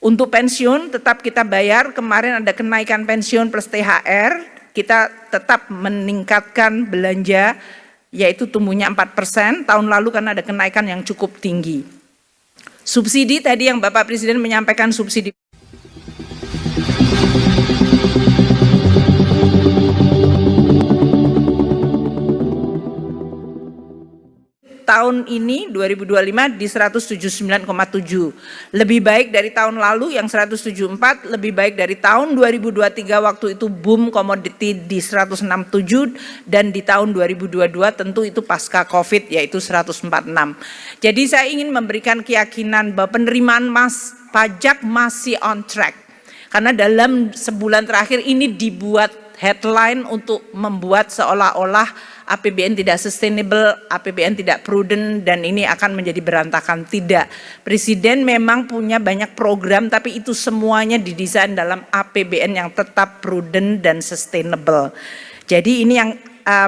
Untuk pensiun tetap kita bayar, kemarin ada kenaikan pensiun plus THR, kita tetap meningkatkan belanja, yaitu tumbuhnya 4%, tahun lalu karena ada kenaikan yang cukup tinggi. Subsidi tadi yang Bapak Presiden menyampaikan subsidi. Tahun ini 2025 di 179,7, lebih baik dari tahun lalu yang 174, lebih baik dari tahun 2023 waktu itu boom komoditi di 167, dan di tahun 2022 tentu itu pasca Covid yaitu 146. Jadi saya ingin memberikan keyakinan bahwa penerimaan pajak masih on track, karena dalam sebulan terakhir ini dibuat headline untuk membuat seolah-olah APBN tidak sustainable, APBN tidak prudent, dan ini akan menjadi berantakan. Tidak, Presiden memang punya banyak program, tapi itu semuanya didesain dalam APBN yang tetap prudent dan sustainable. Jadi ini yang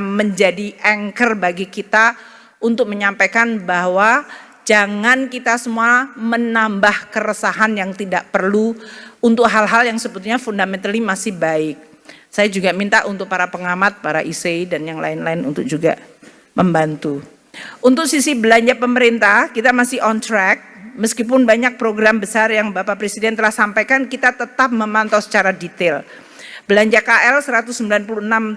menjadi anchor bagi kita untuk menyampaikan bahwa jangan kita semua menambah keresahan yang tidak perlu untuk hal-hal yang sebetulnya fundamentally masih baik. Saya juga minta untuk para pengamat, para IC dan yang lain-lain untuk juga membantu. Untuk sisi belanja pemerintah, kita masih on track. Meskipun banyak program besar yang Bapak Presiden telah sampaikan, kita tetap memantau secara detail. Belanja KL 196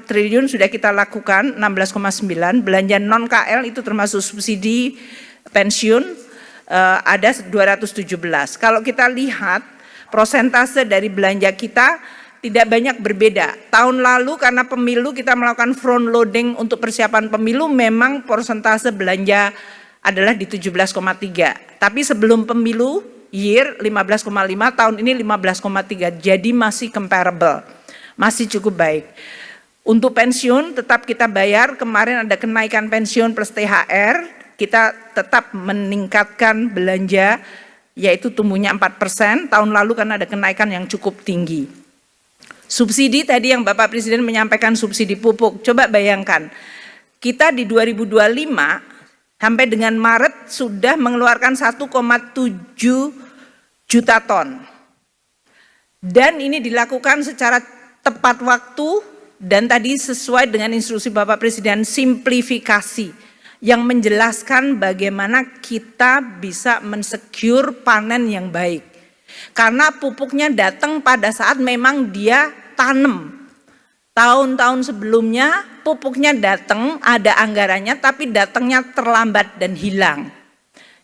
triliun sudah kita lakukan, 16,9. Belanja non-KL itu termasuk subsidi pensiun, ada 217. Kalau kita lihat prosentase dari belanja kita tidak banyak berbeda. Tahun lalu karena pemilu kita melakukan front loading untuk persiapan pemilu, memang persentase belanja adalah di 17,3. Tapi sebelum pemilu year 15,5, tahun ini 15,3. Jadi masih comparable, masih cukup baik. Untuk pensiun tetap kita bayar, kemarin ada kenaikan pensiun plus THR, kita tetap meningkatkan belanja, yaitu tumbuhnya 4%, tahun lalu karena ada kenaikan yang cukup tinggi. Subsidi tadi yang Bapak Presiden menyampaikan subsidi pupuk, coba bayangkan, kita di 2025 sampai dengan Maret sudah mengeluarkan 1,7 juta ton. Dan ini dilakukan secara tepat waktu dan tadi sesuai dengan instruksi Bapak Presiden, simplifikasi yang menjelaskan bagaimana kita bisa mensecure panen yang baik. Karena pupuknya datang pada saat memang dia tanam. Tahun-tahun sebelumnya pupuknya datang, ada anggarannya, tapi datangnya terlambat dan hilang.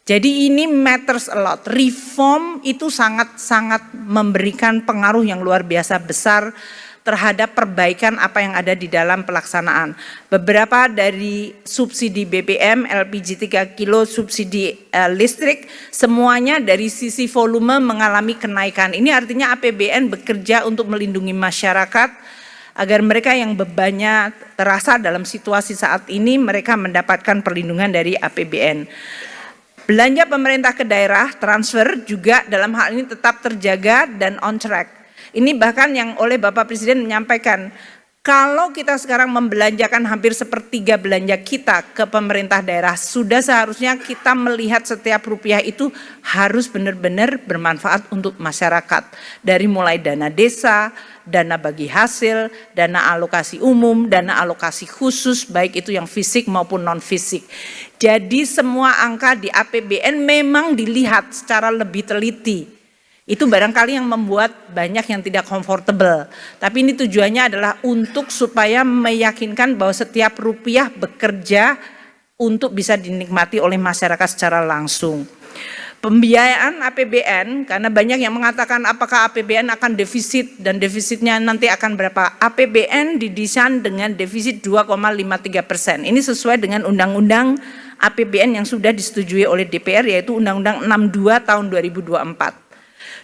Jadi ini matters a lot. Reform itu sangat-sangat memberikan pengaruh yang luar biasa besar terhadap perbaikan apa yang ada di dalam pelaksanaan. Beberapa dari subsidi BBM, LPG 3 kilo, subsidi listrik, semuanya dari sisi volume mengalami kenaikan. Ini artinya APBN bekerja untuk melindungi masyarakat agar mereka yang bebannya terasa dalam situasi saat ini, mereka mendapatkan perlindungan dari APBN. Belanja pemerintah ke daerah, transfer juga dalam hal ini tetap terjaga dan on track. Ini bahkan yang oleh Bapak Presiden menyampaikan, kalau kita sekarang membelanjakan hampir sepertiga belanja kita ke pemerintah daerah, sudah seharusnya kita melihat setiap rupiah itu harus benar-benar bermanfaat untuk masyarakat. Dari mulai dana desa, dana bagi hasil, dana alokasi umum, dana alokasi khusus, baik itu yang fisik maupun non-fisik. Jadi semua angka di APBN memang dilihat secara lebih teliti. Itu barangkali yang membuat banyak yang tidak comfortable. Tapi ini tujuannya adalah untuk supaya meyakinkan bahwa setiap rupiah bekerja untuk bisa dinikmati oleh masyarakat secara langsung. Pembiayaan APBN, karena banyak yang mengatakan apakah APBN akan defisit dan defisitnya nanti akan berapa. APBN didesain dengan defisit 2,53%. Ini sesuai dengan Undang-Undang APBN yang sudah disetujui oleh DPR, yaitu Undang-Undang 62 tahun 2024.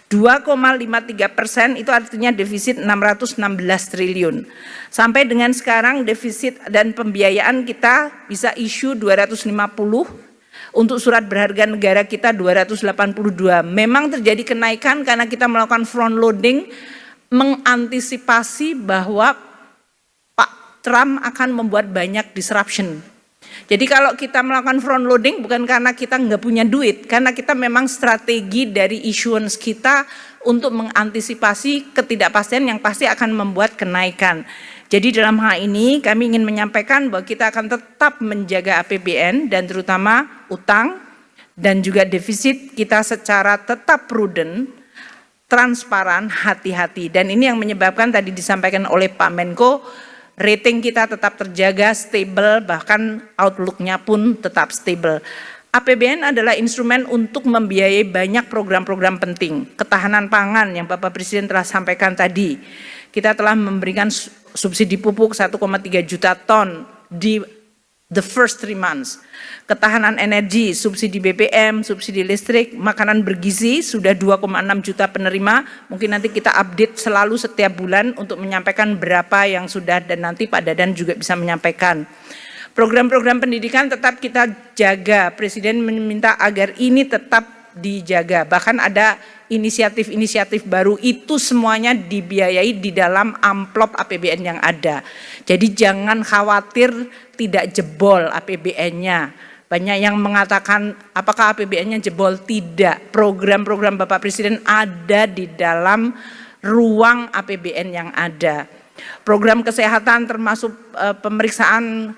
2,53% itu artinya defisit 616 triliun. Sampai dengan sekarang defisit dan pembiayaan kita bisa issue 250, untuk surat berharga negara kita 282. Memang terjadi kenaikan karena kita melakukan front loading, mengantisipasi bahwa Pak Trump akan membuat banyak disruption. Jadi kalau kita melakukan front loading bukan karena kita nggak punya duit, karena kita memang strategi dari issuance kita untuk mengantisipasi ketidakpastian yang pasti akan membuat kenaikan. Jadi dalam hal ini kami ingin menyampaikan bahwa kita akan tetap menjaga APBN dan terutama utang dan juga defisit kita secara tetap prudent, transparan, hati-hati. Dan ini yang menyebabkan tadi disampaikan oleh Pak Menko, rating kita tetap terjaga, stable, bahkan outlook-nya pun tetap stable. APBN adalah instrumen untuk membiayai banyak program-program penting. Ketahanan pangan yang Bapak Presiden telah sampaikan tadi. Kita telah memberikan subsidi pupuk 1,3 juta ton di the first 3 months. Ketahanan energi, subsidi BBM, subsidi listrik, makanan bergizi sudah 2,6 juta penerima. Mungkin nanti kita update selalu setiap bulan untuk menyampaikan berapa yang sudah dan nanti Pak Dadan juga bisa menyampaikan. Program-program pendidikan tetap kita jaga. Presiden meminta agar ini tetap dijaga. Bahkan ada inisiatif-inisiatif baru, itu semuanya dibiayai di dalam amplop APBN yang ada. Jadi jangan khawatir tidak jebol APBN-nya. Banyak yang mengatakan apakah APBN-nya jebol? Tidak. Program-program Bapak Presiden ada di dalam ruang APBN yang ada. Program kesehatan termasuk pemeriksaan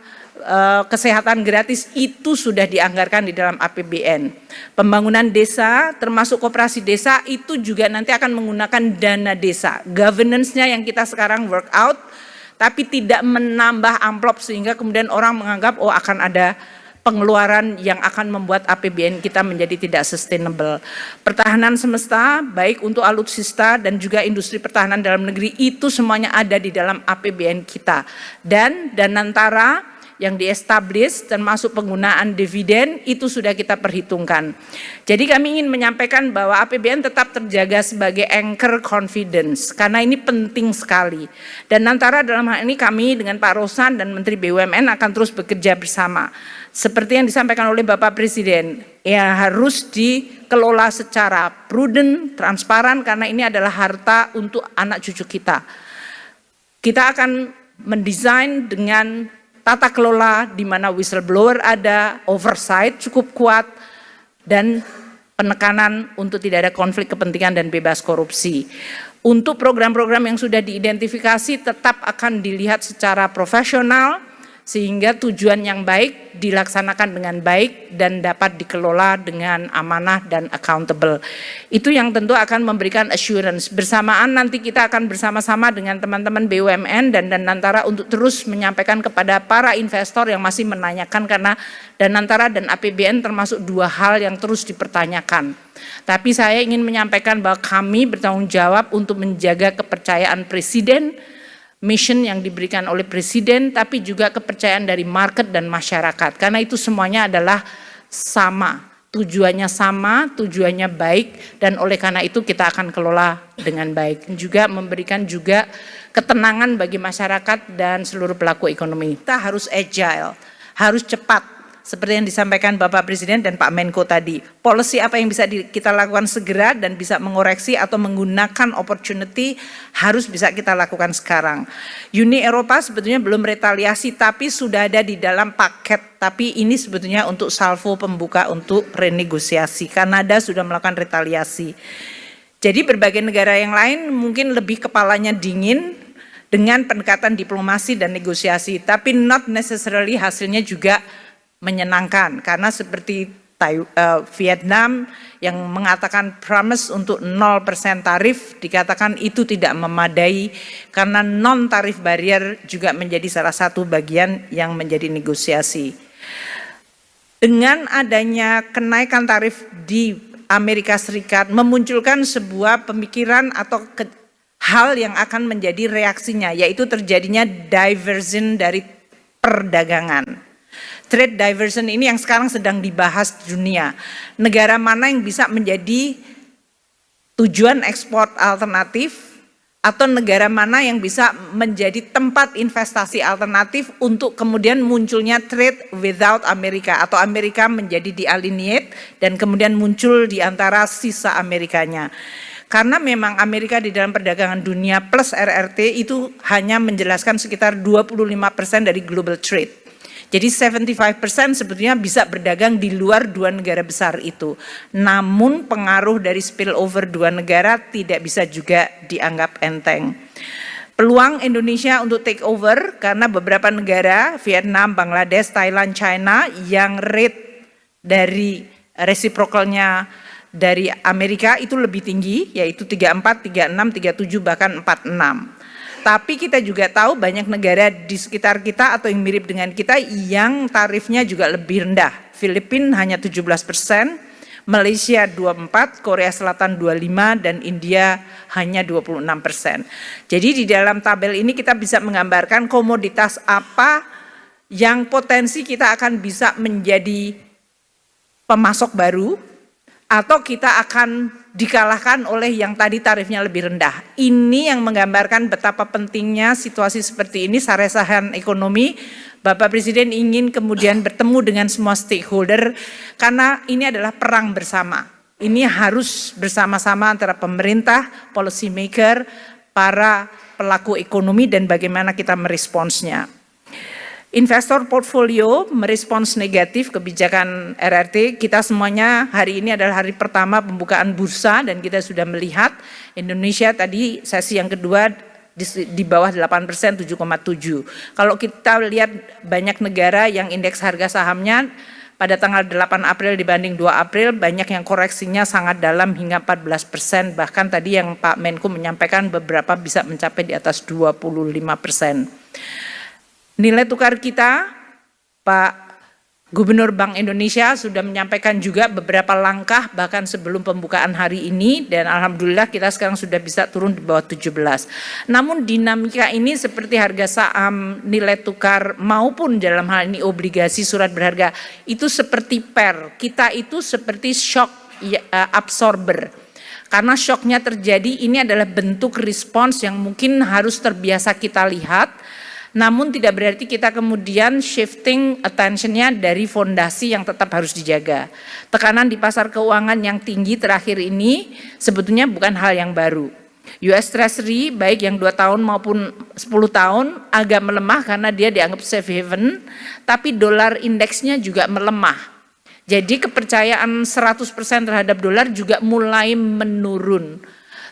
kesehatan gratis itu sudah dianggarkan di dalam APBN. Pembangunan desa termasuk koperasi desa itu juga nanti akan menggunakan dana desa. Governance-nya yang kita sekarang work out, tapi tidak menambah amplop sehingga kemudian orang menganggap oh akan ada pengeluaran yang akan membuat APBN kita menjadi tidak sustainable. Pertahanan semesta baik untuk alutsista dan juga industri pertahanan dalam negeri itu semuanya ada di dalam APBN kita. Dan Danantara yang di-establish termasuk penggunaan dividen itu sudah kita perhitungkan. Jadi kami ingin menyampaikan bahwa APBN tetap terjaga sebagai anchor confidence karena ini penting sekali. Dan antara dalam hal ini kami dengan Pak Rosan dan Menteri BUMN akan terus bekerja bersama. Seperti yang disampaikan oleh Bapak Presiden, ya harus dikelola secara prudent, transparan karena ini adalah harta untuk anak cucu kita. Kita akan mendesain dengan tata kelola di mana whistleblower ada, oversight cukup kuat, dan penekanan untuk tidak ada konflik kepentingan dan bebas korupsi. Untuk program-program yang sudah diidentifikasi tetap akan dilihat secara profesional, sehingga tujuan yang baik dilaksanakan dengan baik dan dapat dikelola dengan amanah dan accountable. Itu yang tentu akan memberikan assurance. Bersamaan nanti kita akan bersama-sama dengan teman-teman BUMN dan Danantara untuk terus menyampaikan kepada para investor yang masih menanyakan karena Danantara dan APBN termasuk dua hal yang terus dipertanyakan. Tapi saya ingin menyampaikan bahwa kami bertanggung jawab untuk menjaga kepercayaan Presiden, mission yang diberikan oleh Presiden, tapi juga kepercayaan dari market dan masyarakat. Karena itu semuanya adalah sama, tujuannya baik, dan oleh karena itu kita akan kelola dengan baik. Juga memberikan juga ketenangan bagi masyarakat dan seluruh pelaku ekonomi. Kita harus agile, harus cepat. Seperti yang disampaikan Bapak Presiden dan Pak Menko tadi, policy apa yang bisa kita lakukan segera dan bisa mengoreksi atau menggunakan opportunity harus bisa kita lakukan sekarang. Uni Eropa sebetulnya belum retaliasi tapi sudah ada di dalam paket, tapi ini sebetulnya untuk salvo pembuka untuk renegosiasi. Kanada sudah melakukan retaliasi. Jadi berbagai negara yang lain mungkin lebih kepalanya dingin dengan pendekatan diplomasi dan negosiasi, tapi not necessarily hasilnya juga menyenangkan karena seperti Vietnam yang mengatakan promise untuk 0% tarif dikatakan itu tidak memadai karena non tarif barrier juga menjadi salah satu bagian yang menjadi negosiasi. Dengan adanya kenaikan tarif di Amerika Serikat memunculkan sebuah pemikiran atau hal yang akan menjadi reaksinya, yaitu terjadinya diversion dari perdagangan. Trade diversion ini yang sekarang sedang dibahas di dunia. Negara mana yang bisa menjadi tujuan ekspor alternatif atau negara mana yang bisa menjadi tempat investasi alternatif untuk kemudian munculnya trade without Amerika atau Amerika menjadi di-alienate dan kemudian muncul di antara sisa Amerikanya. Karena memang Amerika di dalam perdagangan dunia plus RRT itu hanya menjelaskan sekitar 25% dari global trade. Jadi 75% sebetulnya bisa berdagang di luar dua negara besar itu. Namun pengaruh dari spillover dua negara tidak bisa juga dianggap enteng. Peluang Indonesia untuk take over karena beberapa negara, Vietnam, Bangladesh, Thailand, China yang rate dari reciprocalnya dari Amerika itu lebih tinggi, yaitu 34, 36, 37, bahkan 46. Tapi kita juga tahu banyak negara di sekitar kita atau yang mirip dengan kita yang tarifnya juga lebih rendah. Filipina hanya 17%, Malaysia 24%, Korea Selatan 25%, dan India hanya 26%. Jadi di dalam tabel ini kita bisa menggambarkan komoditas apa yang potensi kita akan bisa menjadi pemasok baru, atau kita akan dikalahkan oleh yang tadi tarifnya lebih rendah. Ini yang menggambarkan betapa pentingnya situasi seperti ini, saresahan ekonomi. Bapak Presiden ingin kemudian bertemu dengan semua stakeholder, karena ini adalah perang bersama. Ini harus bersama-sama antara pemerintah, policy maker, para pelaku ekonomi, dan bagaimana kita meresponsnya. Investor portfolio merespons negatif kebijakan RRT. Kita semuanya hari ini adalah hari pertama pembukaan bursa dan kita sudah melihat Indonesia tadi sesi yang kedua di bawah 8%, 7,7. Kalau kita lihat banyak negara yang indeks harga sahamnya pada tanggal 8 April dibanding 2 April banyak yang koreksinya sangat dalam hingga 14%. Bahkan tadi yang Pak Menko menyampaikan beberapa bisa mencapai di atas 25%. Nilai tukar kita, Pak Gubernur Bank Indonesia sudah menyampaikan juga beberapa langkah bahkan sebelum pembukaan hari ini, dan alhamdulillah kita sekarang sudah bisa turun di bawah 17. Namun dinamika ini seperti harga saham, nilai tukar maupun dalam hal ini obligasi surat berharga itu seperti kita itu seperti shock absorber. Karena shocknya terjadi, ini adalah bentuk respons yang mungkin harus terbiasa kita lihat. Namun tidak berarti kita kemudian shifting attention-nya dari fondasi yang tetap harus dijaga. Tekanan di pasar keuangan yang tinggi terakhir ini sebetulnya bukan hal yang baru. US Treasury baik yang 2 tahun maupun 10 tahun agak melemah karena dia dianggap safe haven, tapi dolar indeksnya juga melemah. Jadi kepercayaan 100% terhadap dolar juga mulai menurun.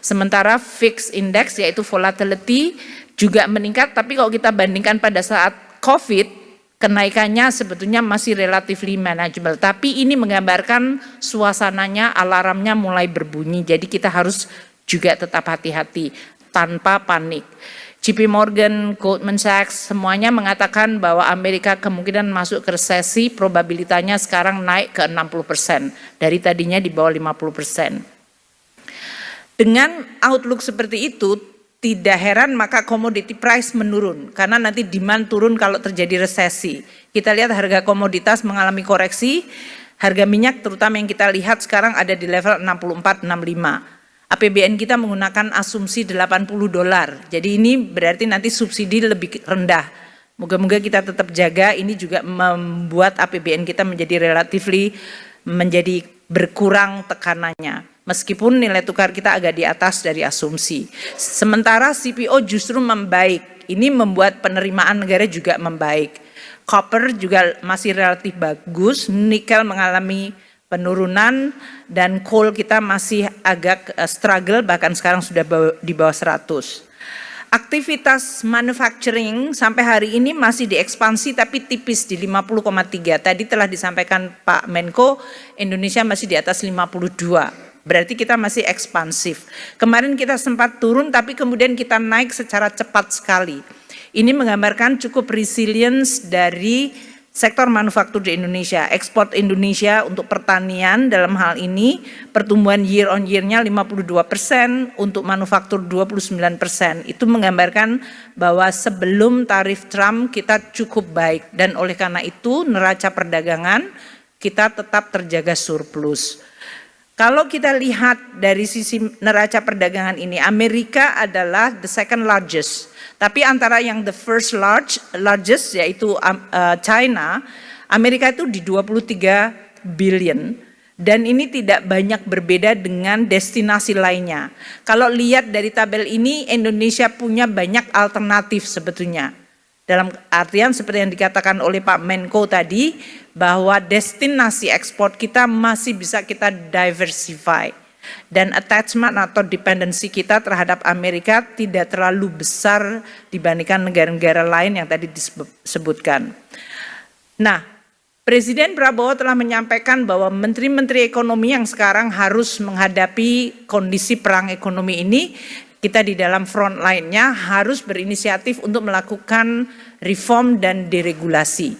Sementara fixed index yaitu volatility juga meningkat, tapi kalau kita bandingkan pada saat COVID, kenaikannya sebetulnya masih relatively manageable. Tapi ini menggambarkan suasananya, alarmnya mulai berbunyi, jadi kita harus juga tetap hati-hati, tanpa panik. JP Morgan, Goldman Sachs, semuanya mengatakan bahwa Amerika kemungkinan masuk ke resesi, probabilitasnya sekarang naik ke 60%, dari tadinya di bawah 50%. Dengan outlook seperti itu, tidak heran maka commodity price menurun, karena nanti demand turun kalau terjadi resesi. Kita lihat harga komoditas mengalami koreksi, harga minyak terutama yang kita lihat sekarang ada di level 64-65. APBN kita menggunakan asumsi $80, jadi ini berarti nanti subsidi lebih rendah. Moga-moga kita tetap jaga, ini juga membuat APBN kita menjadi menjadi berkurang tekanannya. Meskipun nilai tukar kita agak di atas dari asumsi. Sementara CPO justru membaik. Ini membuat penerimaan negara juga membaik. Copper juga masih relatif bagus, nikel mengalami penurunan, dan coal kita masih agak struggle, bahkan sekarang sudah di bawah 100. Aktivitas manufacturing sampai hari ini masih diekspansi tapi tipis di 50,3. Tadi telah disampaikan Pak Menko, Indonesia masih di atas 52. Berarti kita masih ekspansif. Kemarin kita sempat turun tapi kemudian kita naik secara cepat sekali. Ini menggambarkan cukup resilience dari sektor manufaktur di Indonesia. Ekspor Indonesia untuk pertanian dalam hal ini pertumbuhan year on year-nya 52%, untuk manufaktur 29%. Itu menggambarkan bahwa sebelum tarif Trump kita cukup baik, dan oleh karena itu neraca perdagangan kita tetap terjaga surplus. Kalau kita lihat dari sisi neraca perdagangan ini, Amerika adalah the second largest. Tapi antara yang the first largest yaitu China, Amerika itu di 23 billion. Dan ini tidak banyak berbeda dengan destinasi lainnya. Kalau lihat dari tabel ini, Indonesia punya banyak alternatif sebetulnya. Dalam artian seperti yang dikatakan oleh Pak Menko tadi, bahwa destinasi ekspor kita masih bisa kita diversify. Dan attachment atau dependensi kita terhadap Amerika tidak terlalu besar dibandingkan negara-negara lain yang tadi disebutkan. Nah, Presiden Prabowo telah menyampaikan bahwa menteri-menteri ekonomi yang sekarang harus menghadapi kondisi perang ekonomi ini, kita di dalam front line-nya harus berinisiatif untuk melakukan reform dan deregulasi.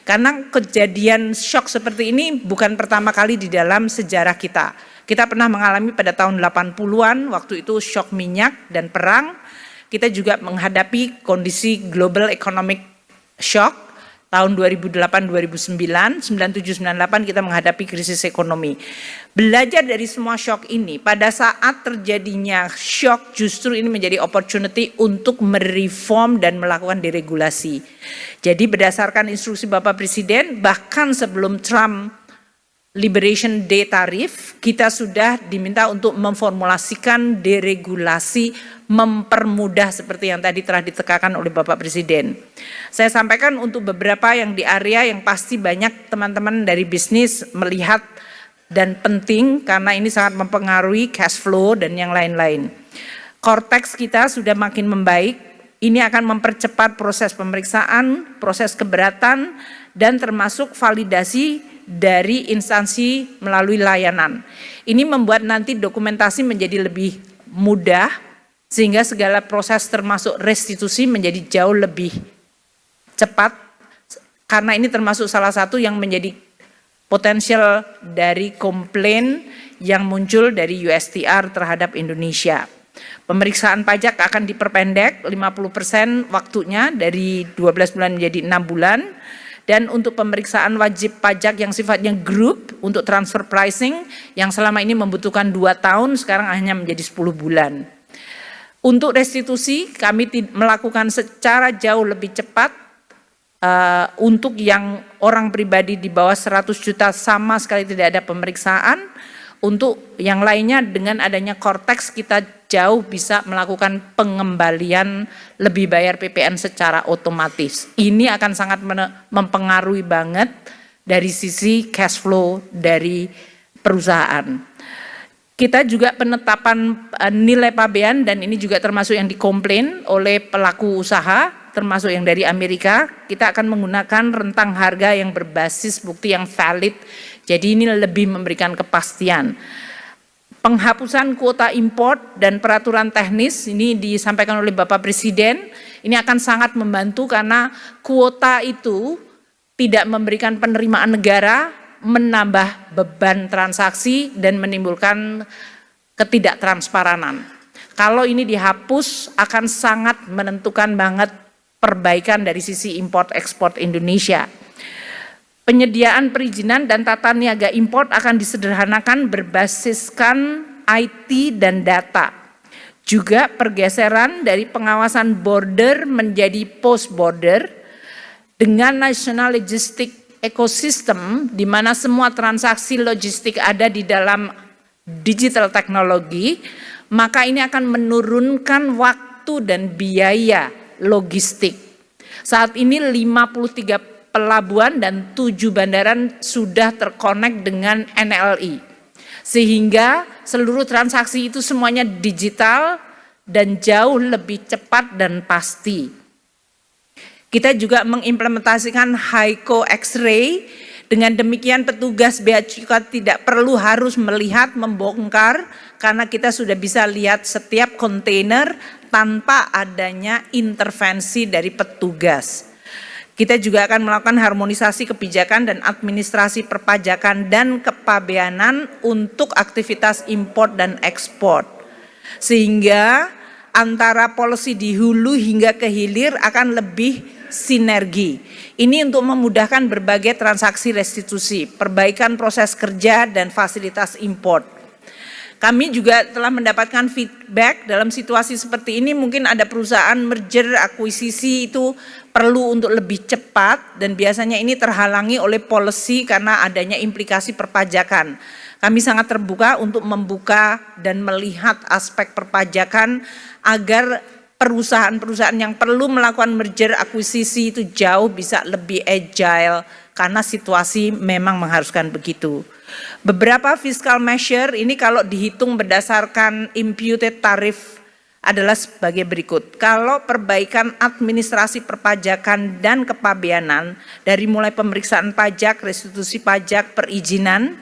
Karena kejadian shock seperti ini bukan pertama kali di dalam sejarah kita. Kita pernah mengalami pada tahun 80-an, waktu itu shock minyak dan perang. Kita juga menghadapi kondisi global economic shock. Tahun 2008-2009, 97-98 kita menghadapi krisis ekonomi. Belajar dari semua shock ini, pada saat terjadinya shock justru ini menjadi opportunity untuk mereform dan melakukan deregulasi. Jadi berdasarkan instruksi Bapak Presiden, bahkan sebelum Trump Liberation Day tarif, kita sudah diminta untuk memformulasikan deregulasi, mempermudah seperti yang tadi telah ditekankan oleh Bapak Presiden. Saya sampaikan untuk beberapa yang di area yang pasti banyak teman-teman dari bisnis melihat dan penting karena ini sangat mempengaruhi cash flow dan yang lain-lain. Cortex kita sudah makin membaik, ini akan mempercepat proses pemeriksaan, proses keberatan, dan termasuk validasi dari instansi melalui layanan. Ini membuat nanti dokumentasi menjadi lebih mudah sehingga segala proses termasuk restitusi menjadi jauh lebih cepat karena ini termasuk salah satu yang menjadi potensial dari komplain yang muncul dari USTR terhadap Indonesia. Pemeriksaan pajak akan diperpendek 50% waktunya dari 12 bulan menjadi 6 bulan. Dan untuk pemeriksaan wajib pajak yang sifatnya grup untuk transfer pricing yang selama ini membutuhkan 2 tahun sekarang hanya menjadi 10 bulan. Untuk restitusi kami melakukan secara jauh lebih cepat untuk yang orang pribadi di bawah 100 juta sama sekali tidak ada pemeriksaan. Untuk yang lainnya dengan adanya Cortex kita jauh bisa melakukan pengembalian lebih bayar PPN secara otomatis. Ini akan sangat mempengaruhi banget dari sisi cash flow dari perusahaan. Kita juga penetapan nilai pabean dan ini juga termasuk yang dikomplain oleh pelaku usaha, termasuk yang dari Amerika. Kita akan menggunakan rentang harga yang berbasis bukti yang valid. Jadi ini lebih memberikan kepastian. Penghapusan kuota import dan peraturan teknis ini disampaikan oleh Bapak Presiden. Ini akan sangat membantu karena kuota itu tidak memberikan penerimaan negara, menambah beban transaksi dan menimbulkan ketidaktransparan. Kalau ini dihapus akan sangat menentukan banget perbaikan dari sisi import ekspor Indonesia. Penyediaan perizinan dan tata niaga import akan disederhanakan berbasiskan IT dan data. Juga pergeseran dari pengawasan border menjadi post border dengan national logistic ecosystem di mana semua transaksi logistik ada di dalam digital teknologi, maka ini akan menurunkan waktu dan biaya logistik. Saat ini 53 pelabuhan dan 7 bandaran sudah terkonek dengan NLI. Sehingga seluruh transaksi itu semuanya digital dan jauh lebih cepat dan pasti. Kita juga mengimplementasikan HICO X-ray, dengan demikian petugas bea cukai tidak perlu harus melihat, membongkar, karena kita sudah bisa lihat setiap kontainer tanpa adanya intervensi dari petugas. Kita juga akan melakukan harmonisasi kebijakan dan administrasi perpajakan dan kepabeanan untuk aktivitas impor dan ekspor. Sehingga antara policy di hulu hingga ke hilir akan lebih sinergi. Ini untuk memudahkan berbagai transaksi restitusi, perbaikan proses kerja dan fasilitas impor. Kami juga telah mendapatkan feedback dalam situasi seperti ini mungkin ada perusahaan merger, akuisisi itu perlu untuk lebih cepat dan biasanya ini terhalangi oleh policy karena adanya implikasi perpajakan. Kami sangat terbuka untuk membuka dan melihat aspek perpajakan agar perusahaan-perusahaan yang perlu melakukan merger akuisisi itu jauh bisa lebih agile karena situasi memang mengharuskan begitu. Beberapa fiscal measure ini kalau dihitung berdasarkan imputed tarif adalah sebagai berikut. Kalau perbaikan administrasi perpajakan dan kepabeanan dari mulai pemeriksaan pajak, restitusi pajak, perizinan,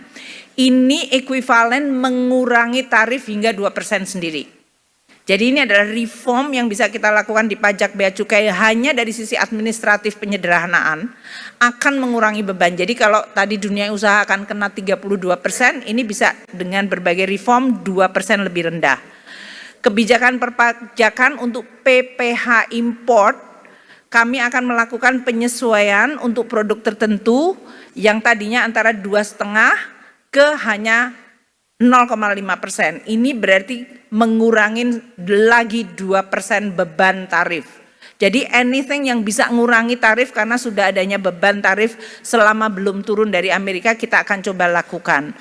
ini ekuivalen mengurangi tarif hingga 2% sendiri. Jadi ini adalah reform yang bisa kita lakukan di pajak bea cukai hanya dari sisi administratif penyederhanaan akan mengurangi beban. Jadi kalau tadi dunia usaha akan kena 32%, ini bisa dengan berbagai reform 2% lebih rendah. Kebijakan perpajakan untuk PPh import, kami akan melakukan penyesuaian untuk produk tertentu yang tadinya antara 2,5 ke hanya 0,5%. Ini berarti mengurangi lagi 2% beban tarif. Jadi anything yang bisa mengurangi tarif karena sudah adanya beban tarif selama belum turun dari Amerika, kita akan coba lakukan.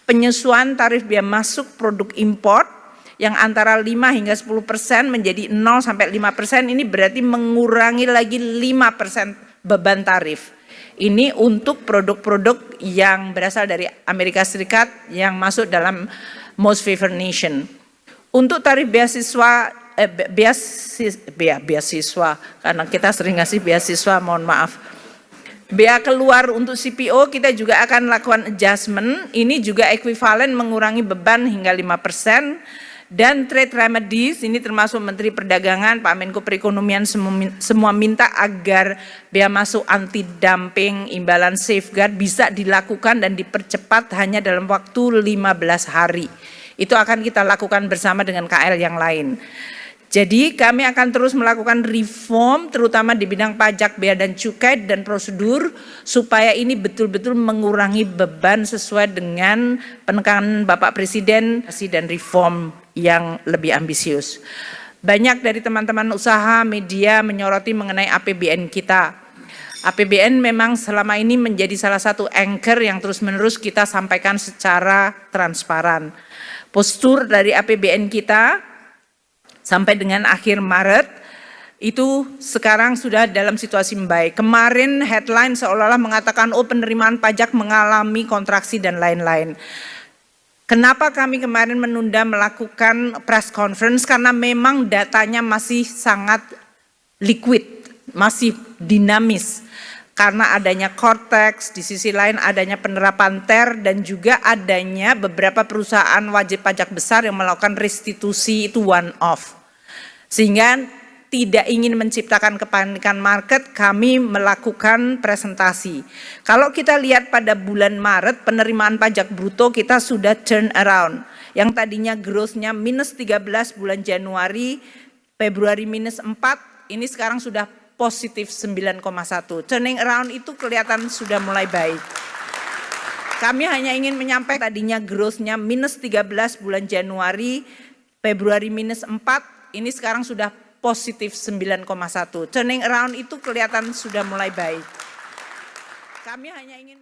Penyesuaian tarif biaya masuk produk import yang antara 5 hingga 10% menjadi 0 sampai 5%, ini berarti mengurangi lagi 5% beban tarif. Ini untuk produk-produk yang berasal dari Amerika Serikat yang masuk dalam most favored nation. Untuk tarif beasiswa, karena kita sering ngasih beasiswa, mohon maaf. Bea keluar untuk CPO kita juga akan lakukan adjustment, ini juga ekuivalen mengurangi beban hingga 5%. Dan trade remedies, ini termasuk Menteri Perdagangan, Pak Menko Perekonomian semua minta agar bea masuk anti dumping, imbalan safeguard bisa dilakukan dan dipercepat hanya dalam waktu 15 hari. Itu akan kita lakukan bersama dengan KL yang lain. Jadi kami akan terus melakukan reform terutama di bidang pajak, bea dan cukai dan prosedur supaya ini betul-betul mengurangi beban sesuai dengan penekanan Bapak Presiden dan reform yang lebih ambisius. Banyak dari teman-teman usaha media menyoroti mengenai APBN kita. APBN memang selama ini menjadi salah satu anchor yang terus-menerus kita sampaikan secara transparan. Postur dari APBN kita sampai dengan akhir Maret itu sekarang sudah dalam situasi membaik. Kemarin headline seolah-olah mengatakan penerimaan pajak mengalami kontraksi dan lain-lain. Kenapa kami kemarin menunda melakukan press conference? Karena memang datanya masih sangat liquid, masih dinamis. Karena adanya Cortex, di sisi lain adanya penerapan TER dan juga adanya beberapa perusahaan wajib pajak besar yang melakukan restitusi itu one off. Sehingga tidak ingin menciptakan kepanikan market, kami melakukan presentasi. Kalau kita lihat pada bulan Maret, penerimaan pajak bruto kita sudah turn around. Yang tadinya growth-nya minus 13 bulan Januari, Februari minus 4, ini sekarang sudah positif 9,1. Turning around itu kelihatan sudah mulai baik. Kami hanya ingin menyampaikan tadinya growth-nya minus 13 bulan Januari, Februari minus 4, ini sekarang sudah positif 9,1. Turning around itu kelihatan sudah mulai baik. Kami hanya ingin